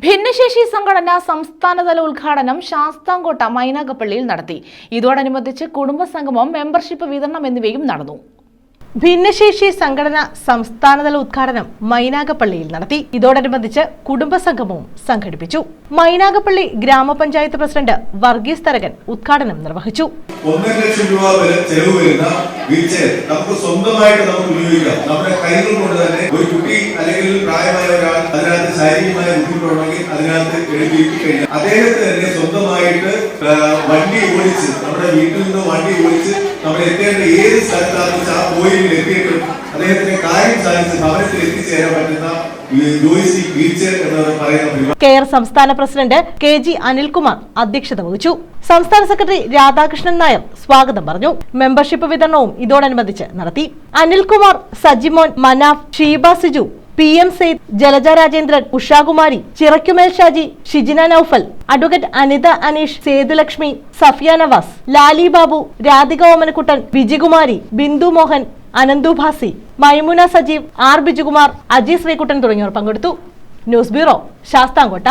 ഭിന്നശേഷി സംഘടന സംസ്ഥാനതല ഉദ്ഘാടനം ശാസ്താംകോട്ട മൈനാഗപ്പള്ളിയിൽ നടത്തി. ഇതോടനുബന്ധിച്ച് കുടുംബസംഗമം, മെമ്പർഷിപ്പ് വിതരണം എന്നിവയും നടന്നു. ഭിന്നശേഷി സംഘടന സംസ്ഥാനതല ഉദ്ഘാടനം മൈനാഗപ്പള്ളിയിൽ നടത്തി. ഇതോടനുബന്ധിച്ച് കുടുംബസംഗമവും സംഘടിപ്പിച്ചു. മൈനാഗപ്പള്ളി ഗ്രാമപഞ്ചായത്ത് പ്രസിഡന്റ് വർഗീസ് തരകൻ ഉദ്ഘാടനം നിർവഹിച്ചു. 1 ലക്ഷം രൂപ വരെ ചെലവ് വരുന്ന വീൽചെയർ നമുക്ക് സ്വന്തമായിട്ട് ഉപയോഗിക്കാം. നമ്മുടെ കൈകൾ കൊണ്ട് തന്നെ ഒരു കുട്ടി അല്ലെങ്കിൽ പ്രായമായ ഒരാൾ അതിനകത്ത് ശാരീരികമായ ബുദ്ധിമുട്ടുണ്ടെങ്കിൽ അതിനകത്ത് എഴുതിയിട്ട് കഴിഞ്ഞാൽ അദ്ദേഹത്തിന് തന്നെ സ്വന്തമായിട്ട് വണ്ടി ഓടിച്ച് നമ്മുടെ വീട്ടിൽ നിന്ന് വണ്ടി ഓടിച്ച് നമ്മൾ എത്തേണ്ട ഏത് സ്ഥലത്താണെന്ന് ആ പോയിന്റിൽ എത്തിയിട്ട് അദ്ദേഹത്തിന്റെ കാര്യം സാധിച്ച് ഭവനത്തിൽ എത്തിച്ചേരാൻ പറ്റുന്ന കെയർ സംസ്ഥാന പ്രസിഡന്റ് KG അനിൽകുമാർ അധ്യക്ഷത വഹിച്ചു. സംസ്ഥാന സെക്രട്ടറി രാധാകൃഷ്ണൻ നായർ സ്വാഗതം പറഞ്ഞു. മെമ്പർഷിപ്പ് വിതരണവും ഇതോടനുബന്ധിച്ച് നടത്തി. Anilkumar, Sajimon, Manaf, Sheeba Siju, PM Sayed, Jalaja Rajendran, Ushakumari, Chirakkumel Shaji, Shijina Noufal, advocate Anitha Aneesh, Sethulakshmi, Safiya Navas, Lali Babu, Radhika Omanakuttan, Vijikumari, Bindu Mohan, Ananthu Bhasi, Maimuna Sajeev, R Bijukumar, Aji Sreekuttan തുടങ്ങിയവർ പങ്കെടുത്തു. News bureau, Sasthamkotta.